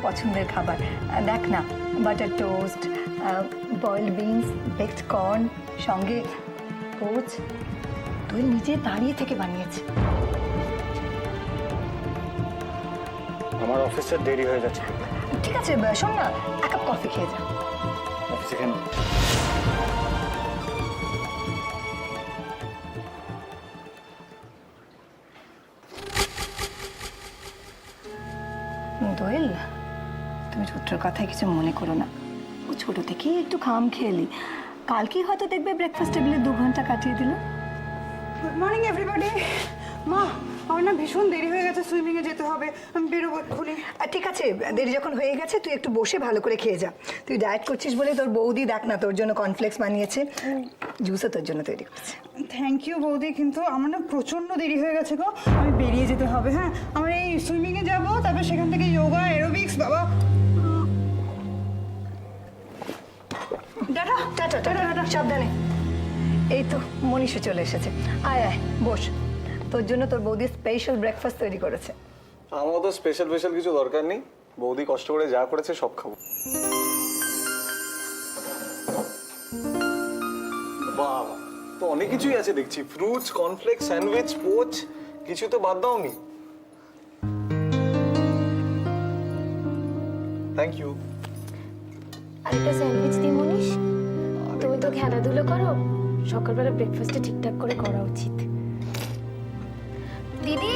পছন্দের খাবার। দেখ না, butter toast, boiled beans, baked corn, সঙ্গে পোচ তুই নিজে দাঁড়িয়ে থেকে বানিয়েছে। আমার অফিসের দেরি হয়ে যাচ্ছে। ঠিক আছে, শোন না, এক কাপ কফি খেয়ে যা। অফিসে কেন? দোয়েল, তুমি রুদ্রর কথায় কিছু মনে করো না। ও ছোট থেকেই একটু খাম খেয়েলি, কালকেই হয়তো দেখবে ব্রেকফাস্ট টেবিলে 2 ঘন্টা কাটিয়ে দিল। Good morning everybody. মা, আমার না ভীষণ দেরি হয়ে গেছে, সুইমিংয়ে যেতে হবে, আমি বেরোবো এক্ষুনি। ঠিক আছে, দেরি যখন হয়ে গেছে তুই একটু বসে ভালো করে খেয়ে যা। তুই ডায়েট করছিস বলে তোর বৌদি দেখ না তোর জন্য কর্নফ্লেক্স বানিয়েছে, জুসও তোর জন্য তৈরি করছে। থ্যাংক ইউ বৌদি, কিন্তু আমার না প্রচণ্ড দেরি হয়ে গেছে গো, আমি বেরিয়ে যেতে হবে। হ্যাঁ, আমার এই সুইমিংয়ে যাবো, তারপর সেখান থেকে যোগা, অ্যারোবিক্স, বাবা। টাটা টাটা টাটা টাটা, সাবধানে। এই তো মনীষও চলে এসেছে, আয় আয় বস, তোর জন্য তোর বৌদি স্পেশাল ব্রেকফাস্ট তৈরি করেছে। আমার তো স্পেশাল কিছু দরকার নেই, বৌদি কষ্ট করে যা করেছে সব খাবো। বাহ, তো অনেক কিছুই আছে দেখছি, ফ্রুটস, কর্নফ্লেক্স, স্যান্ডউইচ, পোচ, কিছু তো বাদ দাওনি। Thank you. আরেকটা স্যান্ডউইচ দিই মনীষ, তুমি তো খেলাধুলো করো, সকালবেলা ব্রেকফাস্টটা ঠিকঠাক করে করা উচিত। দিদি,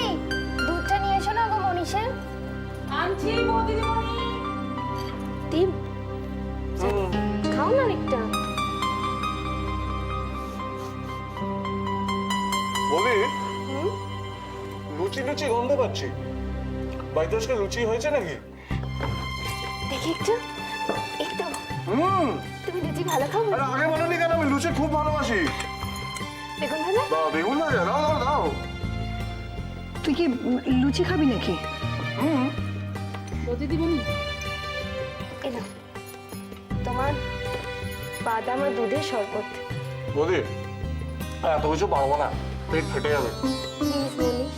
দুধটা নিয়ে এসো না গো মনীষের। আনছি বৌদিদিমণি। দিম, খাও না অনেকটা। বৌদি, লুচি লুচি গন্ধ পাচ্ছি, বাড়িতে আজকে লুচি হয়েছে নাকি? দেখি একটু, এই তো। তুমি লুচি ভালো খাও? আরে আগে বলোনি কেন? আমি লুচি খুব ভালোবাসি। বেগুন ভাজা? বা বেগুন ভাজা, দাও দাও দাও। তুই কি লুচি খাবি নাকি? বৌদিদিমণি, এই নাও তোমার বাদাম আর দুধের শরবত। বৌদি, এত কিছু পারবো না, পেট ফেটে যাবে। প্লিজ মনীষ।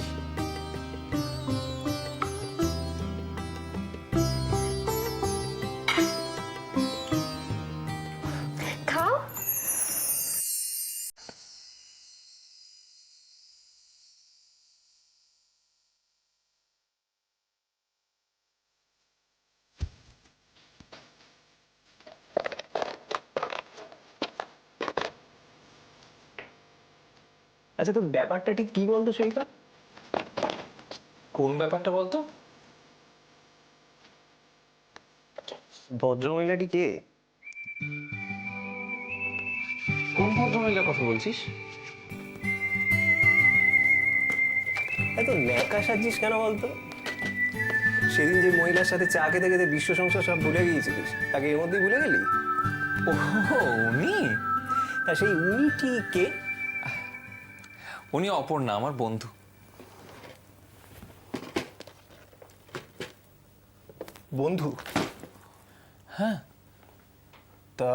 খাও। আচ্ছা, তো ব্যাপারটা ঠিক কি বলতো সৈকত? কোন ব্যাপারটা বলতো? ভদ্রমহিলাটি কে? কোন ভদ্রমহিলার কথা বলছিস? এত ন্যাকা সাজিস কেন বলতো? সেদিন যে মহিলার সাথে চা খেতে খেতে বিশ্ব সংসার সব ভুলে গিয়েছিলিস, তাকে এর মধ্যেই ভুলে গেলি? ও উনি? তা সেই উনিটি কে? উনি অপর্ণা, আমার বন্ধু। বন্ধু? হ্যাঁ। তা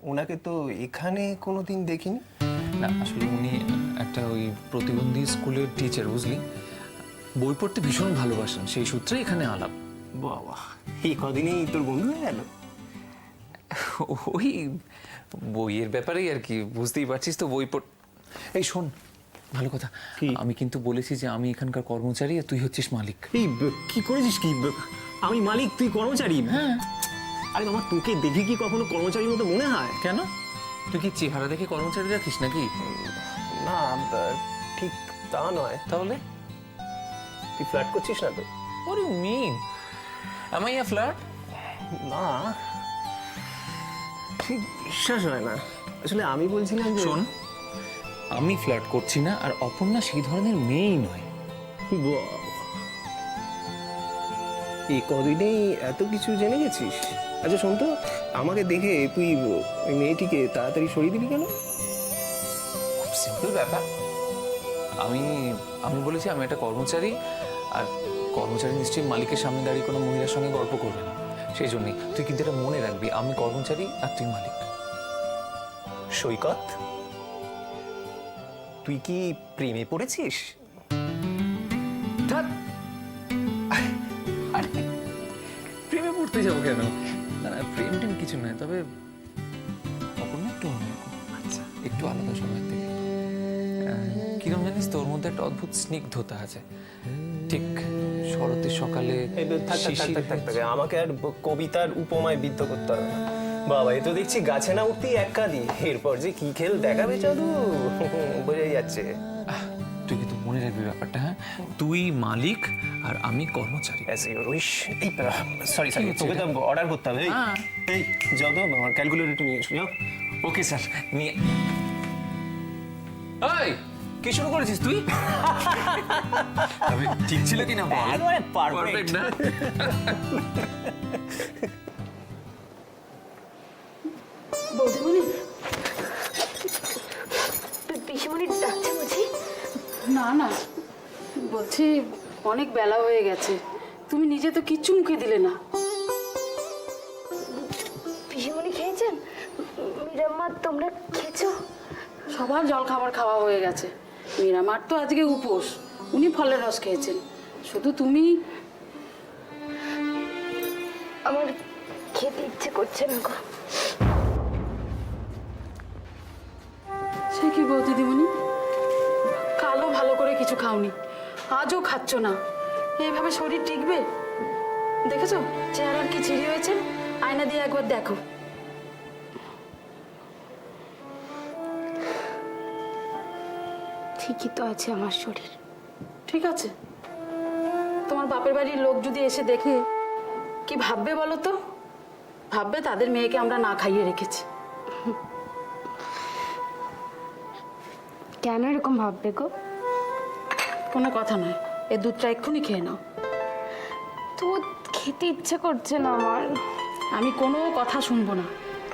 ওনাকে তো এখানে কোনোদিন দেখিনি। না, আসলে উনি একটা ওই প্রতিবন্ধী স্কুলের টিচার, বুঝলি? বই পড়তে ভীষণ ভালোবাসেন, সেই সূত্রে এখানে আলাপ। বাবা, এই কদিনেই তোর বন্ধু হয়ে গেল? ওই বইয়ের ব্যাপারেই আর কি, বুঝতেই পারছিস তো, বই পড়। এই শোন, ভালো কথা, আমি কিন্তু বলেছি যে আমি এখানকার কর্মচারী আর তুই হচ্ছিস মালিক। এই কি করেছিস কি? আমি মালিক, তুই কর্মচারী? হ্যাঁ। আরে মামা, তোকে দেখে কি কখনো কর্মচারীর মতো মনে হয়? কেন? তুই কি চেহারা দেখে কর্মচারী রাখিস নাকি? না, ঠিক তা নয়। তাহলে তুই ফ্ল্যাট করছিস না তো? What do you mean? Am I a flirt? না, ঠিক বিশ্বাস হয় না। আসলে আমি বলছিলাম যে শোন, আমি ফ্লার্ট করছি না, আর অপর্ণা সেই ধরনের মেয়েই নয়। বাহ, এই কদিনেই এত কিছু জেনে গেছিস? আচ্ছা শোন তো, আমাকে দেখে তুই ওই মেয়েটিকে তাড়াতাড়ি সরিয়ে দিবি কেন? খুব সিম্পল ব্যাপার। আমি বলেছি আমি একটা কর্মচারী, আর কর্মচারী নিশ্চয়ই মালিকের সামনে দাঁড়িয়ে কোনো মহিলার সঙ্গে গল্প করবে না। সেই জন্যই তুই কিন্তু এটা মনে রাখবি, আমি কর্মচারী আর তুই মালিক। সৈকত, তুই কি প্রেমে পড়েছিস? ধ্যাৎ, আরে, প্রেমে পড়তে যাবো কেন? না না, প্রেম টেম কিছু নয়, তবে অপর্ণা একটু অন্যরকম, আচ্ছা একটু আলাদা সবার থেকে। কিরম জানিস তো, ওর মধ্যে একটা অদ্ভুত স্নিগ্ধতা আছে, ঠিক শরতের সকালে শিশির হচ্ছে। আমাকে আর কবিতার উপমায় বিদ্ধ করতে হবে না। বাবা, এ তো দেখছি গাছে না উঠতেই এক কাঁদি, এরপর যে কি খেল দেখাবে জাদু বোঝাই যাচ্ছে। তুই কিন্তু মনে রাখবি ব্যাপারটা, হ্যাঁ? তুই মালিক আর আমি কর্মচারী। সরি, তোকে তো অর্ডার করতে হবে। এই যাও তো, আমার ক্যালকুলেটর একটু নিয়ে এসো, যাও। ওকে স্যার, নিয়ে। এই, কি শুরু করেছিস তুই? তবে ঠিক ছিল কি না বল? একবারে পারফেক্ট না? বৌদিমণি, পিসিমণি ডাকছে বুঝি? না না, বলছি অনেক বেলা হয়ে গেছে, তুমি নিজে তো কিচ্ছু মুখে দিলে না। পিসিমণি খেয়েছেন? মীরাম্মা, তোমরা খেয়েছো? সবার জল খাবার খাওয়া হয়ে গেছে। মীরামার তো আজকে উপোস, উনি ফলের রস খেয়েছেন। শুধু তুমি। আমার খেতে ইচ্ছে করছে না গো। সে কি বলতে দিদিমণি, কালও ভালো করে কিছু খাওনি, আজও খাচ্ছ না, এইভাবে শরীর টিকবে? দেখেছো চেহারার কি ছিঁড়ি হয়েছে? আয়না দিয়ে একবার দেখো। ঠিকই তো আছে আমার শরীর। ঠিক আছে, তোমার বাপের বাড়ির লোক যদি এসে দেখে কি ভাববে বলো তো? ভাববে তাদের মেয়েকে আমরা না খাইয়ে রেখেছি। কেন এরকম ভাববে গো? কোনো কথা নয়, এই দুধটা এক্ষুনি খেয়ে নাও। তো খেতে ইচ্ছে করছে না আমার। আমি কোনো কথা শুনবো না,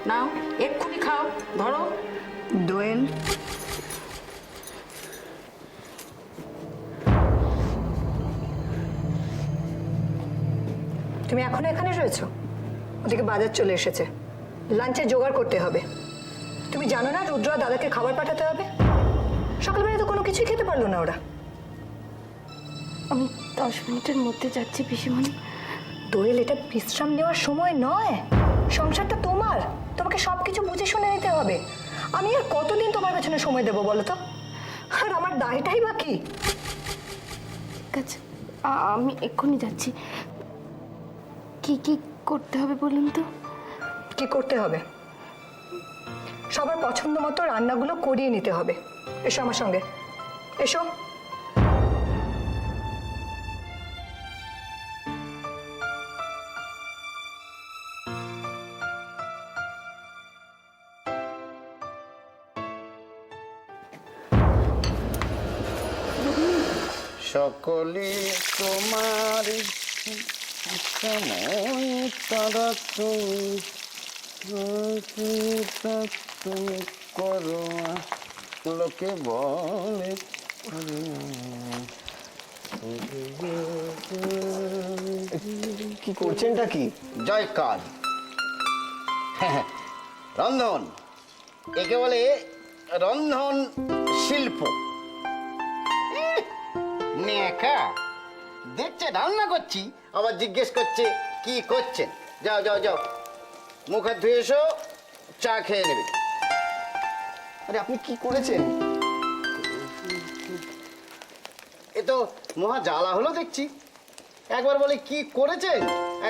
নাও এক্ষুনি খাও, ধরো। দোয়েল, তুমি এখনো এখানে রয়েছো? ওদিকে বাজার চলে এসেছে, লাঞ্চের জোগাড় করতে হবে। তুমি জানো না রুদ্র আর দাদাকে খাবার পাঠাতে হবে? সকালবেলা তো কোনো কিছুই খেতে পারলো না ওরা। আমি 10 মিনিটের মধ্যে যাচ্ছি পিসিমণি। দোয়েল, এটা বিশ্রাম নেওয়ার সময় নয়, সংসারটা তোমার, তোমাকে সবকিছু বুঝে শুনে নিতে হবে। আমি আর কতদিন তোমার পেছনে সময় দেবো বলো তো? আর আমার দায়টাই বা কি? ঠিক আছে, আমি এক্ষুনি যাচ্ছি। কি কি করতে হবে বলুন তো? কি করতে হবে? সবার পছন্দ মতো রান্নাগুলো করিয়ে নিতে হবে। এসো আমার সঙ্গে, এসো। সকলে তোমার তারা তুমি করো লোকে বলে। কি করছেনটা কি? জয়কাল। রন্ধন, একে বলে রন্ধন শিল্প। নেকা দেখছে রান্না করছি, আবার জিজ্ঞেস করছে কি করছেন। যাও যাও যাও, মুখ হাত ধুয়ে এসো, চা খেয়ে নেবে। আরে আপনি কি করেছেন? এ তো মহা জ্বালা হলো দেখছি। একবার বলে কি করেছেন,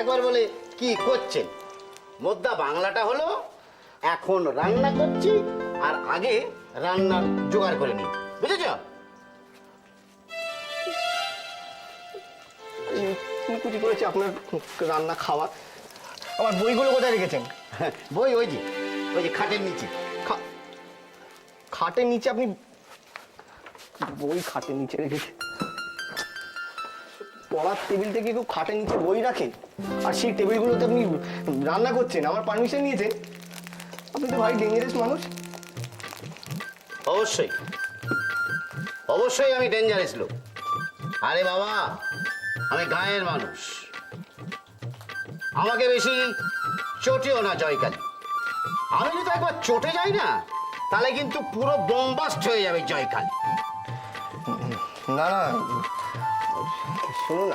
একবার বলে কি করছেন। মোদ্দা বাংলাটা হলো এখন রান্না করছি আর আগে রান্নার জোগাড় করে নিই, বুঝেছ? কুচি করেছি আপনার রান্না খাওয়া। আমার বইগুলো কোথায় রেখেছেন? বই ওই যে খাটের নিচে। খাটের নিচে? আপনি বই খাটের নিচে রেখেছেন? পড়ার টেবিল থেকে কেউ খাটের নিচে বই রাখে? আর সেই টেবিলগুলোতে আপনি রান্না করছেন, আমার পারমিশন নিয়েছেন? আপনি তো ভাই ডেঞ্জারাস মানুষ। অবশ্যই অবশ্যই আমি ডেঞ্জারাস লোক। আরে বাবা, আমি গাঁয়ের মানুষ, আমাকে বেশি চটেও না জয়কালী। আমি যদি একবার চটে যাই না, তাহলে কিন্তু পুরো বোমবাস্ট হয়ে যাবে জয়কালী। না না, শুনুন,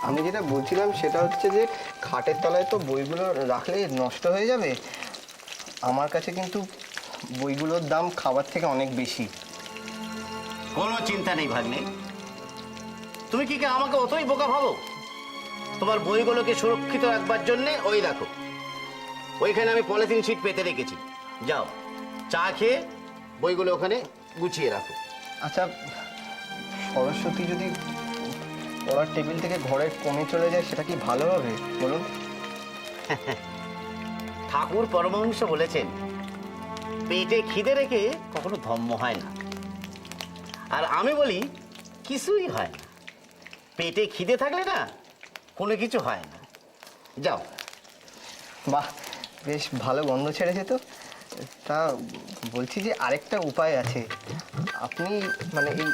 আমি যেটা বলছিলাম সেটা হচ্ছে যে খাটের তলায় তো বইগুলো রাখলে নষ্ট হয়ে যাবে। আমার কাছে কিন্তু বইগুলোর দাম খাবার থেকে অনেক বেশি। কোনো চিন্তা নেই ভাগ্নে, তুমি কি আমাকে অতই বোকা ভাবো? তোমার বইগুলোকে সুরক্ষিত রাখবার জন্যে ওই দেখো, ওইখানে আমি পলিথিন শিট পেতে রেখেছি। যাও চা খেয়ে বইগুলো ওখানে গুছিয়ে রাখো। আচ্ছা, সরস্বতী যদি পড়ার টেবিল থেকে ঘরের কোণে চলে যায় সেটা কি ভালো হবে বলুন? ঠাকুর পরমহংস বলেছেন, পেটে খিদে রেখে কখনো ধম্ম হয় না। আর আমি বলি, কিছুই হয় না। পেটে খিদে থাকলে না কোনো কিছু হয় না। যাও। বাহ, বেশ ভালো গন্ধ ছেড়েছে তো। তা বলছি যে আরেকটা উপায় আছে। আপনি মানে এই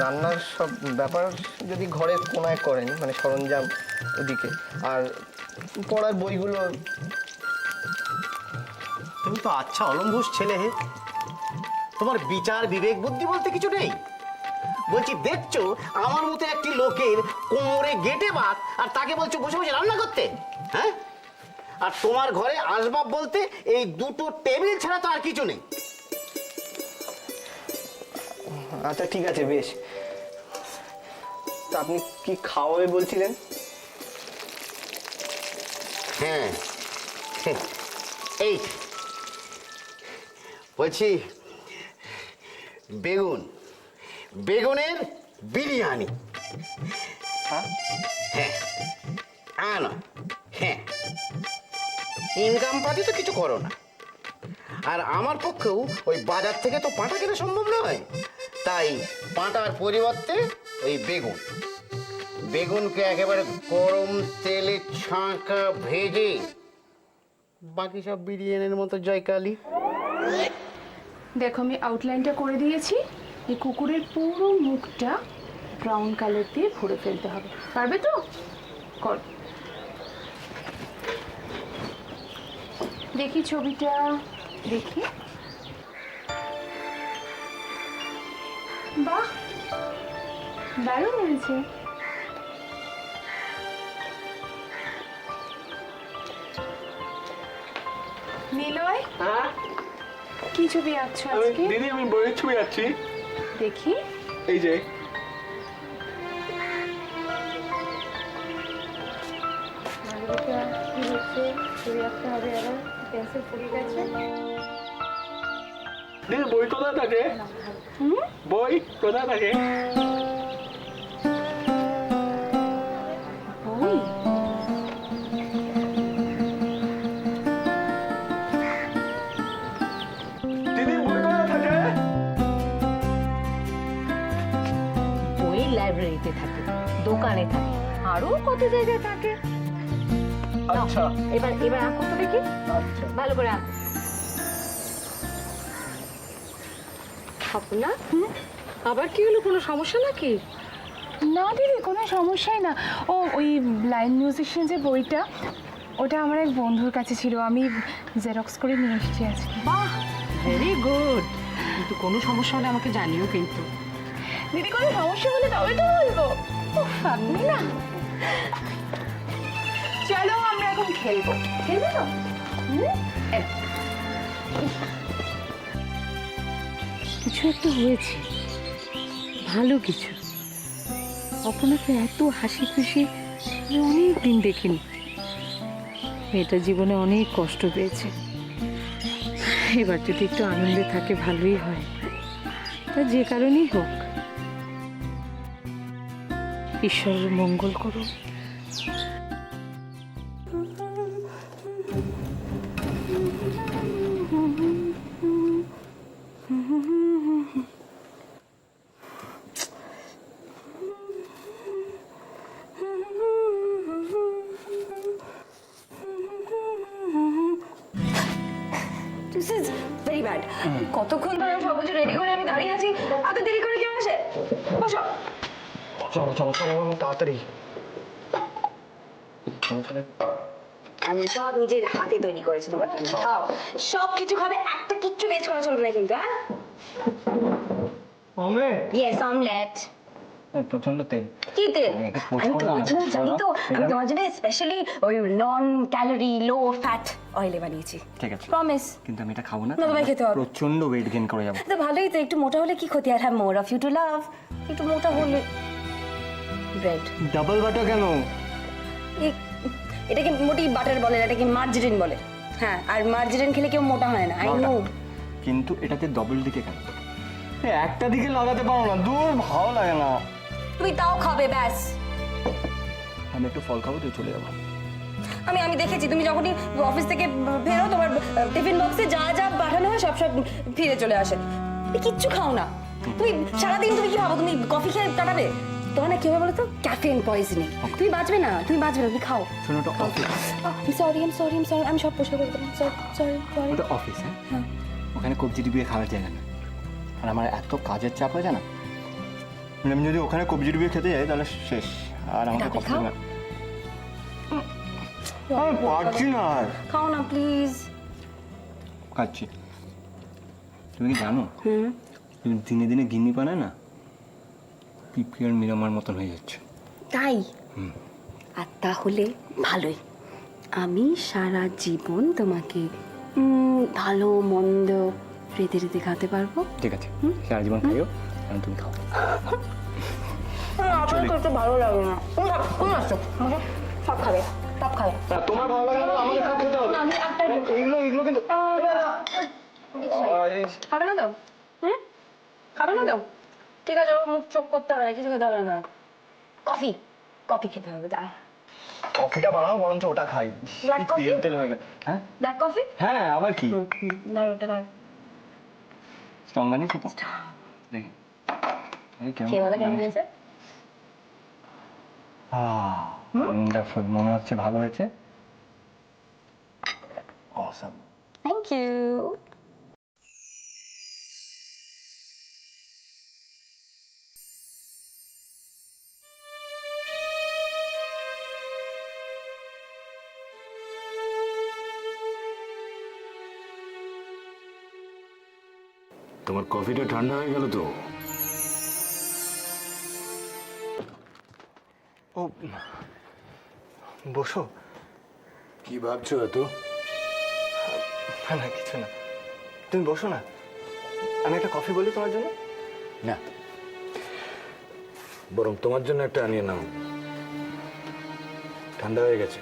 রান্নার সব ব্যাপার যদি ঘরের কোণায় করেন, মানে সরঞ্জাম ওদিকে, আর পড়ার বইগুলো। তুমি তো আচ্ছা অলম্ভুষ ছেলে হে, তোমার বিচার বিবেক বুদ্ধি বলতে কিছু নেই। বলছি, দেখছো আমার মতো একটি লোকের কোমরে গেটে বাত, আর তাকে বলছো বসে বসে রান্না করতে? হ্যাঁ, আর তোমার ঘরে আসবাব বলতে এই দুটো টেবিল ছাড়া তো আর কিছু নেই। আচ্ছা ঠিক আছে, বেশ। তা আপনি কি খাওয়াবে বলছিলেন? হ্যাঁ, এই বলছি বেগুনের বিরিয়ানি। হ্যাঁ, আনো। হ্যাঁ, ইনকাম পাতি তো কিছু করো না, আর আমার পক্ষেও ওই বাজার থেকে তো পাঁটা কেনা সম্ভব নয়। তাই পাঁটার পরিবর্তে ওই বেগুনকে একেবারে গরম তেলে ছাঁকা ভেজে, বাকি সব বিরিয়ানির মতো জয়কালী। দেখো, আমি আউটলাইনটা করে দিয়েছি। এই কুকুরের পুরো মুখটা ব্রাউন কালার দিয়ে ভরে ফেলতে হবে। পারবে তো? কর। দেখি ছবিটা, দেখি। বাহ, দারুণ হয়েছে। নিলয়, কি ছবি আঁকছো আজকে? দিদি, আমি বইয়ের ছবি আঁকছি। দেখি। এই যে কি হচ্ছে? ছবি আঁকতে হবে, আবার পেন্সিল ফুরিয়ে গেছে। দিদি, বই কোথায় থাকে? বই কোথায় থাকে? বই? দিদি, বই কোথায় থাকে? বই লাইব্রেরিতে থাকে, দোকানে থাকে, আরো কত জায়গায় থাকে। আচ্ছা, এবার আঁকো তো দেখি, আচ্ছা। ভালো করে আঁকো। আপনার আবার কি হলো? কোনো সমস্যা নাকি? না দিদি, কোনো সমস্যাই না। ও, ওই ব্লাইন্ড মিউজিশিয়ান যে বইটা, ওটা আমার এক বন্ধুর কাছে ছিল, আমি জেরক্স করে নিয়ে এসেছি আজকে। বাহ, ভেরি গুড। কিন্তু কোনো সমস্যা হলে আমাকে জানিও কিন্তু। দিদি, কোনো সমস্যা হলে তবে তো বলবো। আপনি না, চলো আমরা এখন খেলবো। খেলবে তো? কিছু একটা হয়েছে, ভালো কিছু। আপনাকে এত হাসি খুশি আমি অনেক দিন দেখিনি। মেয়েটা জীবনে অনেক কষ্ট পেয়েছে, এবার যদি একটু আনন্দে থাকে ভালোই হয়। তা যে কারণেই হোক, ঈশ্বরের মঙ্গল করুন। This is very bad. কতক্ষণ ধরে সব কিছু রেডি করে আমি দাঁড়িয়ে আছি, এত দেরি করে কেউ আসে? বসো। চলো চলো চলো, তাড়াতাড়ি। আমি সব নিজের হাতে তৈরি করেছি তোমার জন্য। খাও, সব কিছু খাবে, একটা কিচ্ছু বেচ করা চলবে না কিন্তু। হ্যাঁ, অমলেট? Yes, omelette. প্রচন্ড তেল। কি তেল? আমি তোমার জন্য জানি তো, আমি তোমার জন্য স্পেশালি ওই নন ক্যালোরি লো ফ্যাট অয়েলে বানিয়েছি। ঠিক আছে, প্রমিস। কিন্তু আমি এটা খাবো না। না, তোমায় খেতে হবে। প্রচন্ড ওয়েট গেইন করে যাবো। তো ভালোই তো, একটু মোটা হলে কি ক্ষতি? আর have more of you to love. একটু মোটা হলে ব্রেড ডাবল বাটার কেন? এটাকে মোটি বাটার বলে, এটাকে মার্জারিন বলে। হ্যাঁ, আর মার্জারিন খেলে কেউ মোটা হয় না, আই নো। কিন্তু এটাতে ডবল দিকে কেন? একটা দিকে লাগাতে পারো না? দূর, ভালো লাগে না। তুমি তাও খাবে ব্যাস। আমি একটু ফল খাবো, তুই চলে যাবো। আমি দেখেছি তুমি যখনই অফিস থেকে বেরো, তোমার টিফিন বক্সে যা যা পাঠানো হয় সব ফিরে চলে আসে। তুমি কিচ্ছু খাও না। তুমি সারাদিন তুমি কি ভাবো তুমি কফি খেয়ে কাটাবে? তোমার না কি হবে বলো তো? Caffeine poisoning. তুমি বাঁচবে না, তুমি খাও। শোনো, ওটা অফিস। সরি আমি সব পরিষ্কার করে দেবো। সরি। ওটা অফিস, হ্যাঁ? ওখানে কবজি ডুবিয়ে খাওয়ার জায়গা না। আর আমার এত কাজের চাপ হয়ে যায় না, আমি যদি ওখানে কবজি ডুবিয়ে খেতে যাই তাহলে শেষ। আর আমাকে কফি না, আমি পারছি না আর। খাও না প্লিজ। খাচ্ছি। তুমি কি জানো তুমি দিনে দিনে গিন্নি পানায় না পিপি আর মিরামার মতন হয়ে যাচ্ছে। তাই? আর তাহলে ভালোই, আমি সারা জীবন তোমাকে ভালো মন্দ রেঁধে রেঁধে খাতে পারবো। ঠিক আছে, সারা জীবন খাইও, কারণ তুমি খাও। আপনার করতে ভালো লাগে না। তুমি আসছো, সব খাবে। তোমার ভালো লাগে না, আমাকে সব খেতে হবে। এগুলো কিন্তু খাবে না দাও? খাবে না দাও? ঠিক আছে, মুখ চোখ করতে হবে, কিছু খেতে হবে না। কফি খেতে হবে। দাঁড়া, কফিটা বানাও, বরঞ্চ ওটা খাই। Black coffee? তেল হয়ে গেল। হ্যাঁ, ব্ল্যাক কফি? হ্যাঁ, আবার কি? দাঁড়া, ওটা দাঁড়া। স্ট্রং গানি সেটা দেখি। খেয়ে বলো কেমন হয়েছে? ওয়ান্ডারফুল, মনে হচ্ছে ভালো হয়েছে। অসাম। Thank you. তোমার কফিটা ঠান্ডা হয়ে গেল তো? ও, বসো। কি ভাবছো এত? না, কিছু না, তুমি বসো না। আমি একটা কফি বলি তোমার জন্য? না, বরং তোমার জন্য একটা আনিয়ে নাও, ঠান্ডা হয়ে গেছে।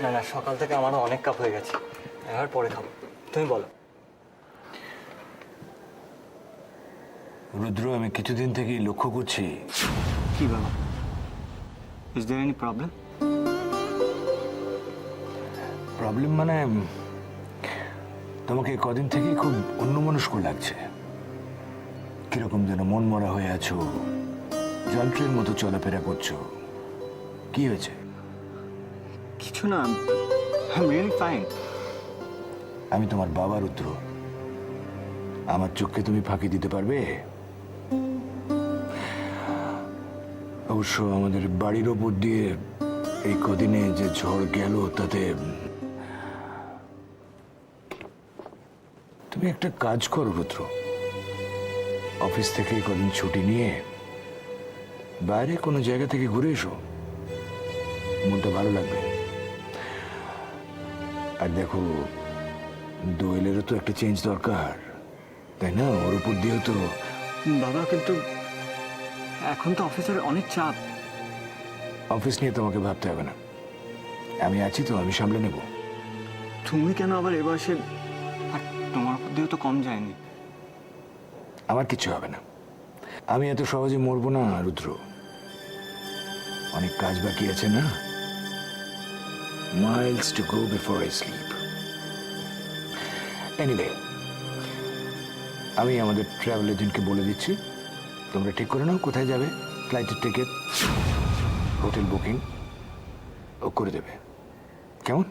না, সকাল থেকে আমারও অনেক কাপ হয়ে গেছে, এবার পরে খাবো। তুমি বলো। রুদ্র, আমি কিছুদিন থেকেই লক্ষ্য করছি। কি বাবা? Is there any problem? Problem মানে তোমাকে কদিন থেকেই খুব অন্যমনস্ক লাগছে। কিরকম যেন মন মরা হয়ে আছো, যন্ত্রের মতো চলাফেরা করছো। কি হয়েছে? কিছু না, আই এম রিয়েলি ফাইন। আমি তোমার বাবা রুদ্র, আমার চোখকে তুমি ফাঁকি দিতে পারবে? অবশ্য আমাদের বাড়ির ওপর দিয়ে এই কদিনে যে ঝড় গেল, তাতে তুমি একটা কাজ করো রুদ্র, অফিস থেকে কদিন ছুটি নিয়ে বাইরে কোনো জায়গা থেকে ঘুরে এসো, মনটা ভালো লাগবে। আর দেখো, দোয়েলেরও তো একটা চেঞ্জ দরকার, তাই না? ওর উপর দিয়েও তো। বাবা, কিন্তু এখন তো অফিসের অনেক চাপ। অফিস নিয়ে তোমাকে ভাবতে হবে না, আমি আছি তো, আমি সামলে নেব। তুমি কেন আবার এ বয়সে? আর তোমার উপর দিয়েও তো কম যায়নি। আমার কিছু হবে না, আমি এত সহজে মরবো না রুদ্র, অনেক কাজ বাকি আছে না। Miles to go before I sleep. Anyway, আমি আমাদের ট্রাভেল এজেন্টকে বলে দিচ্ছি, তোমরা ঠিক করে নাও কোথায় যাবে, ফ্লাইটের টিকিট, হোটেল বুকিং ও করে দেবে। কেমন?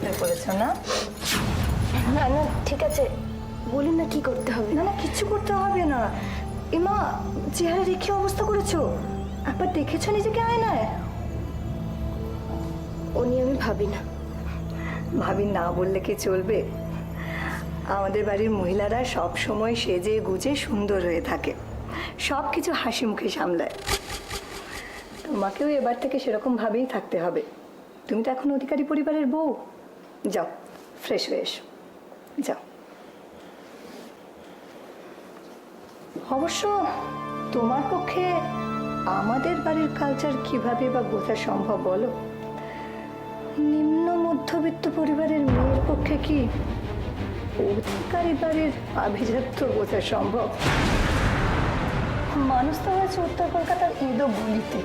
হয়ে পড়েছো না? না না ঠিক আছে, বলুন না কি করতে হবে। না না, কিচ্ছু করতে হবে না। এমা, চেহারা রেখে অবস্থা করেছো, একবার দেখেছো নিজেকে আয়নায়? ও নিয়ে আমি ভাবি না। ভাবি না বললে কি চলবে? আমাদের বাড়ির মহিলারা সব সময় সেজে গুজে সুন্দর হয়ে থাকে, সব কিছু হাসি মুখে সামলায়। তোমাকেও এবার থেকে সেরকম ভাবেই থাকতে হবে। তুমি তো এখন অধিকারী পরিবারের বউ। যাও, ফ্রেশ হয়ে এসো, যাও। অবশ্য তোমার পক্ষে আমাদের বাড়ির কালচার কিভাবে বা বোঝা সম্ভব বলো? নিম্ন মধ্যবিত্ত পরিবারের মেয়ের পক্ষে কি অধিকারী বাড়ির আভিজাত্য বোঝা সম্ভব? মানুষ তো হয়েছে উত্তর কলকাতার ঈদ ও গলিতে।